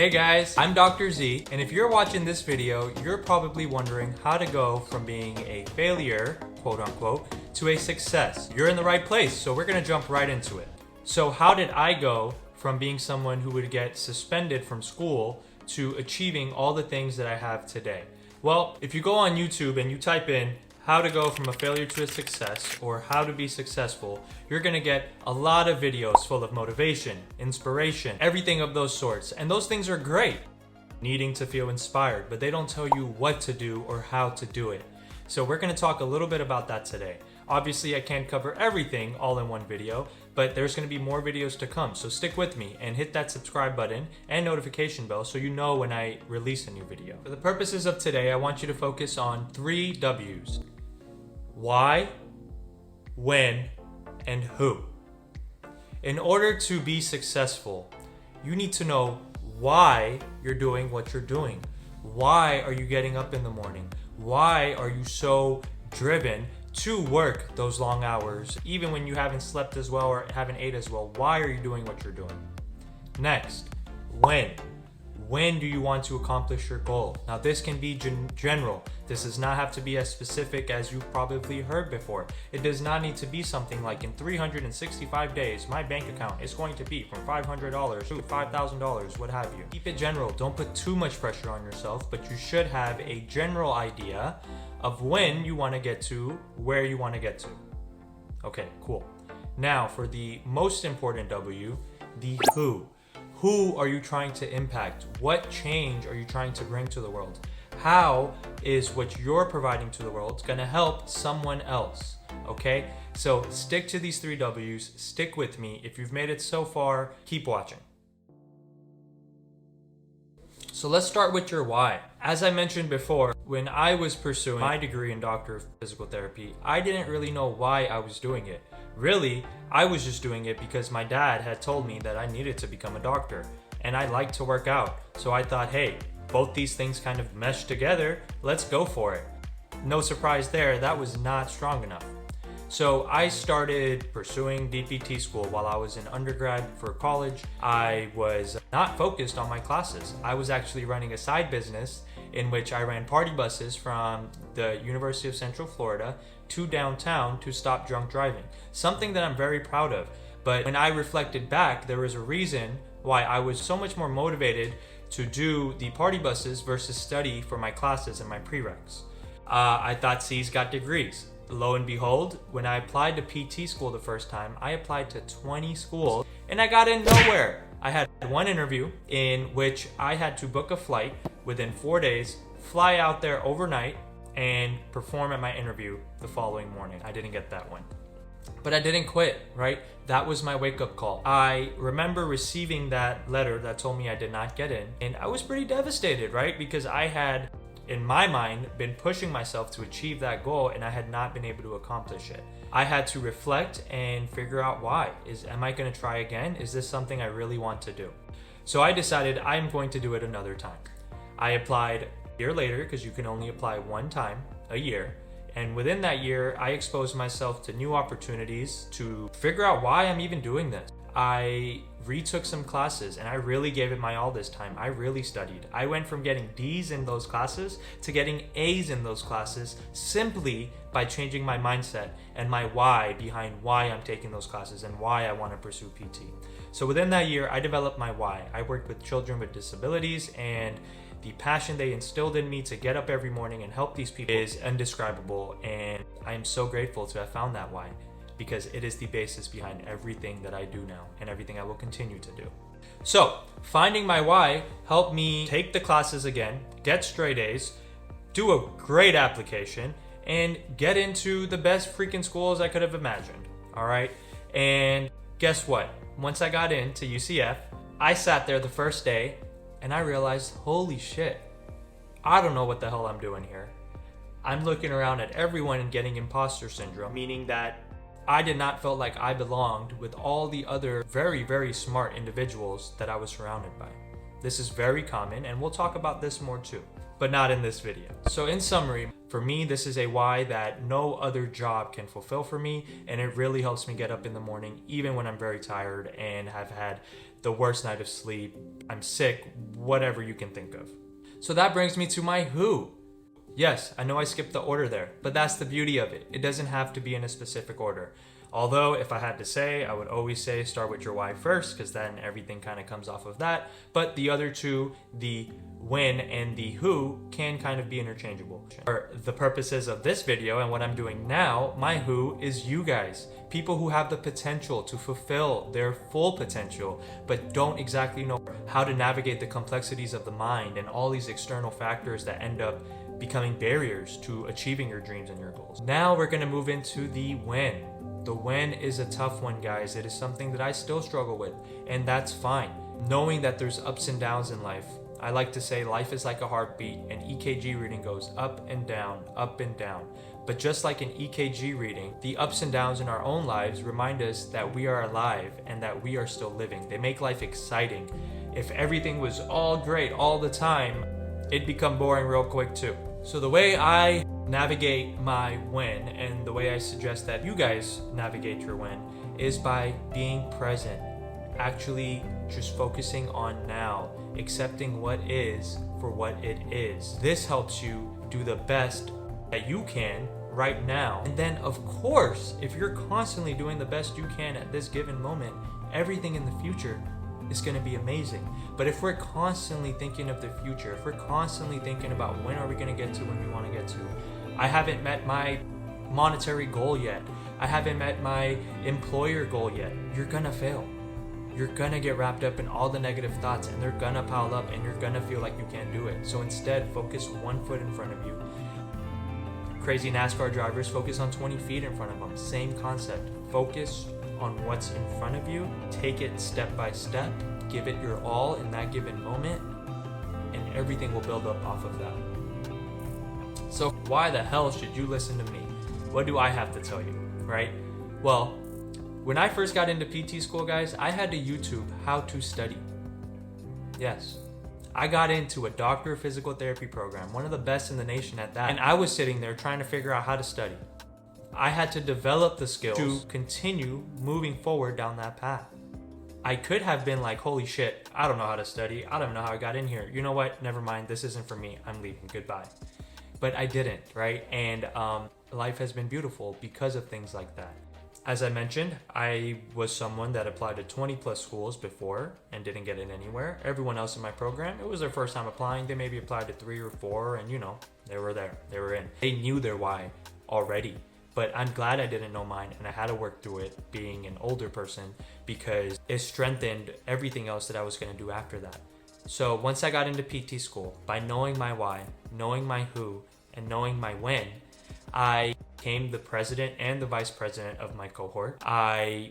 Hey guys, I'm Dr. Z, and if you're watching this video, you're probably wondering how to go from being a failure, quote unquote, to a success. You're in the right place, so we're gonna jump right into it. So how did I go from being someone who would get suspended from school to achieving all the things that I have today? Well, if you go on YouTube and you type in how to go from a failure to a success or how to be successful, you're gonna get a lot of videos full of motivation, inspiration, everything of those sorts. And those things are great, needing to feel inspired, but they don't tell you what to do or how to do it. So we're gonna talk a little bit about that today. Obviously, I can't cover everything all in one video, but there's gonna be more videos to come. So stick with me and hit that subscribe button and notification bell so you know when I release a new video. For the purposes of today, I want you to focus on 3 W's. Why, when, and who. In order to be successful, you need to know why you're doing what you're doing. Why are you getting up in the morning? Why are you so driven to work those long hours, even when you haven't slept as well or haven't ate as well? Why are you doing what you're doing? Next, when. When do you want to accomplish your goal? Now, this can be general. This does not have to be as specific as you've probably heard before. It does not need to be something like in 365 days, my bank account is going to be from $500 to $5,000, what have you. Keep it general. Don't put too much pressure on yourself, but you should have a general idea of when you want to get to where you want to get to. Okay, cool. Now, for the most important W, the who. Who are you trying to impact? What change are you trying to bring to the world? How is what you're providing to the world going to help someone else? Okay, so stick to these 3 W's. Stick with me. If you've made it so far, keep watching. So let's start with your why. As I mentioned before, when I was pursuing my degree in Doctor of Physical Therapy, I didn't really know why I was doing it. Really, I was just doing it because my dad had told me that I needed to become a doctor, and I like to work out. So I thought, hey, both these things kind of mesh together, let's go for it. No surprise there, that was not strong enough. So I started pursuing DPT school while I was in undergrad for college. I was not focused on my classes. I was actually running a side business in which I ran party buses from the University of Central Florida to downtown to stop drunk driving. Something that I'm very proud of. But when I reflected back, there was a reason why I was so much more motivated to do the party buses versus study for my classes and my prereqs. I thought C's got degrees. Lo and behold, when I applied to PT school the first time, I applied to 20 schools and I got in nowhere. I had one interview in which I had to book a flight within 4 days, fly out there overnight, and perform at my interview the following morning. I didn't get that one. But I didn't quit, right? That was my wake-up call. I remember receiving that letter that told me I did not get in, and I was pretty devastated, right? Because I had, in my mind, been pushing myself to achieve that goal and I had not been able to accomplish it. I had to reflect and figure out why. Am I gonna try again? Is this something I really want to do? So I decided I'm going to do it another time. I applied a year later, because you can only apply one time a year. And within that year, I exposed myself to new opportunities to figure out why I'm even doing this. I retook some classes and I really gave it my all this time. I really studied. I went from getting D's in those classes to getting A's in those classes simply by changing my mindset and my why behind why I'm taking those classes and why I want to pursue PT. So within that year, I developed my why. I worked with children with disabilities, and the passion they instilled in me to get up every morning and help these people is indescribable, and I am so grateful to have found that why, because it is the basis behind everything that I do now and everything I will continue to do. So finding my why helped me take the classes again, get straight A's, do a great application, and get into the best freaking schools I could have imagined. All right. And guess what? Once I got into UCF, I sat there the first day and I realized, holy shit, I don't know what the hell I'm doing here. I'm looking around at everyone and getting imposter syndrome, meaning that I did not feel like I belonged with all the other very, very smart individuals that I was surrounded by. This is very common, and we'll talk about this more too, but not in this video. So in summary, for me, this is a why that no other job can fulfill for me, and it really helps me get up in the morning, even when I'm very tired and have had the worst night of sleep. I'm sick whatever you can think of. So that brings me to my who. Yes, I know I skipped the order there, but that's the beauty of it. It doesn't have to be in a specific order. Although, if I had to say, I would always say start with your why first, because then everything kind of comes off of that. But the other two, the when and the who, can kind of be interchangeable. For the purposes of this video and what I'm doing now, my who is you guys. People who have the potential to fulfill their full potential, but don't exactly know how to navigate the complexities of the mind and all these external factors that end up becoming barriers to achieving your dreams and your goals. Now we're going to move into the when. The when is a tough one, guys. It is something that I still struggle with, and that's fine. Knowing that there's ups and downs in life. I like to say life is like a heartbeat. An EKG reading goes up and down, up and down. But just like an EKG reading, the ups and downs in our own lives remind us that we are alive and that we are still living. They make life exciting. If everything was all great all the time, it'd become boring real quick too. So the way I navigate my when, and the way I suggest that you guys navigate your when, is by being present. Actually just focusing on now, accepting what is for what it is. This helps you do the best that you can right now. And then of course, if you're constantly doing the best you can at this given moment, everything in the future is going to be amazing. But if we're constantly thinking of the future, if we're constantly thinking about when are we going to get to when we want to get to, I haven't met my monetary goal yet, I haven't met my employer goal yet, you're going to fail. You're going to get wrapped up in all the negative thoughts, and they're going to pile up, and you're going to feel like you can't do it. So instead, focus 1 foot in front of you. Crazy NASCAR drivers focus on 20 feet in front of them. Same concept. Focus on what's in front of you, take it step by step, give it your all in that given moment, and everything will build up off of that. So why the hell should you listen to me? What do I have to tell you, right? Well, when I first got into PT school, guys, I had to YouTube how to study. Yes. I got into a doctor of physical therapy program, one of the best in the nation at that, and I was sitting there trying to figure out how to study. I had to develop the skills to continue moving forward down that path. I could have been like, holy shit, I don't know how to study. I don't know how I got in here. You know what? Never mind. This isn't for me. I'm leaving. Goodbye. But I didn't, right? And life has been beautiful because of things like that. As I mentioned, I was someone that applied to 20 plus schools before and didn't get in anywhere. Everyone else in my program, it was their first time applying. They maybe applied to 3 or 4 and they were there. They were in. They knew their why already. But I'm glad I didn't know mine, and I had to work through it being an older person, because it strengthened everything else that I was going to do after that. So once I got into PT school, by knowing my why, knowing my who, and knowing my when, I became the president and the vice president of my cohort. I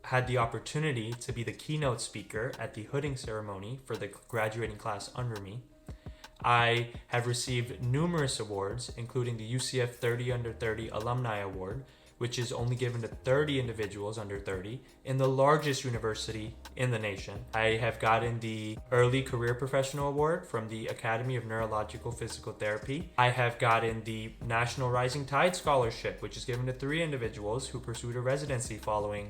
had the opportunity to be the keynote speaker at the hooding ceremony for the graduating class under me. I have received numerous awards, including the UCF 30 Under 30 Alumni Award, which is only given to 30 individuals under 30 in the largest university in the nation. I have gotten the Early Career Professional Award from the Academy of Neurological Physical Therapy. I have gotten the National Rising Tide Scholarship, which is given to 3 individuals who pursued a residency following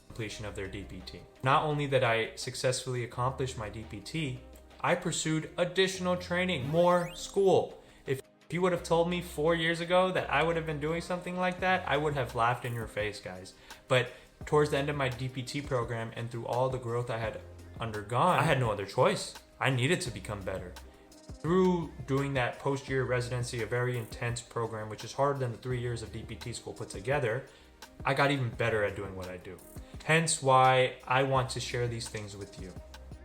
completion of their DPT. Not only that I successfully accomplished my DPT, I pursued additional training, more school. If you would have told me 4 years ago that I would have been doing something like that, I would have laughed in your face, guys. But towards the end of my DPT program and through all the growth I had undergone, I had no other choice. I needed to become better. Through doing that post-year residency, a very intense program, which is harder than the 3 years of DPT school put together, I got even better at doing what I do. Hence why I want to share these things with you.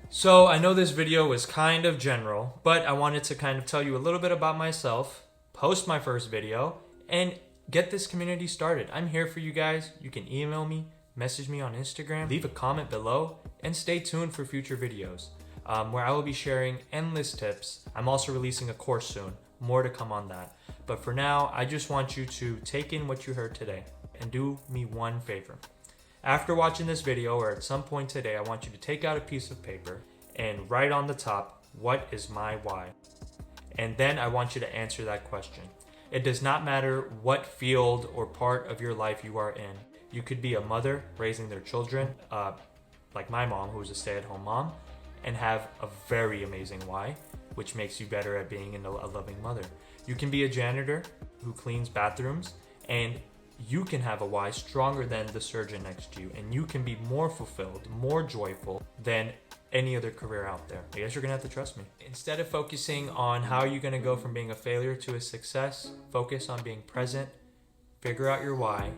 So I know this video was kind of general, but I wanted to kind of tell you a little bit about myself, post my first video, and get this community started. I'm here for you guys. You can email me, message me on Instagram, leave a comment below, and stay tuned for future videos where I will be sharing endless tips. I'm also releasing a course soon, more to come on that. But for now, I just want you to take in what you heard today and do me one favor. After watching this video, or at some point today, I want you to take out a piece of paper and write on the top, what is my why? And then I want you to answer that question. It does not matter what field or part of your life you are in. You could be a mother raising their children, like my mom, who was a stay-at-home mom. and have a very amazing why, which makes you better at being a loving mother. You can be a janitor who cleans bathrooms, and you can have a why stronger than the surgeon next to you, and you can be more fulfilled, more joyful than any other career out there. I guess you're gonna have to trust me. Instead of focusing on how you're gonna go from being a failure to a success, focus on being present, figure out your why,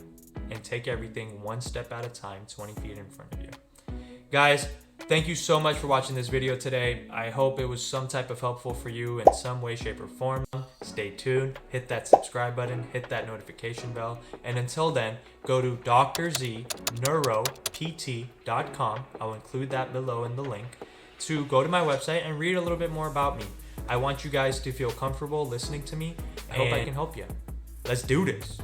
and take everything one step at a time, 20 feet in front of you. Guys, thank you so much for watching this video today. I hope it was some type of helpful for you in some way, shape, or form. Stay tuned, hit that subscribe button, hit that notification bell, and until then, go to drzNeuropt.com. I'll include that below in the link to go to my website and read a little bit more about me. I want you guys to feel comfortable listening to me. I hope I can help you. Let's do this.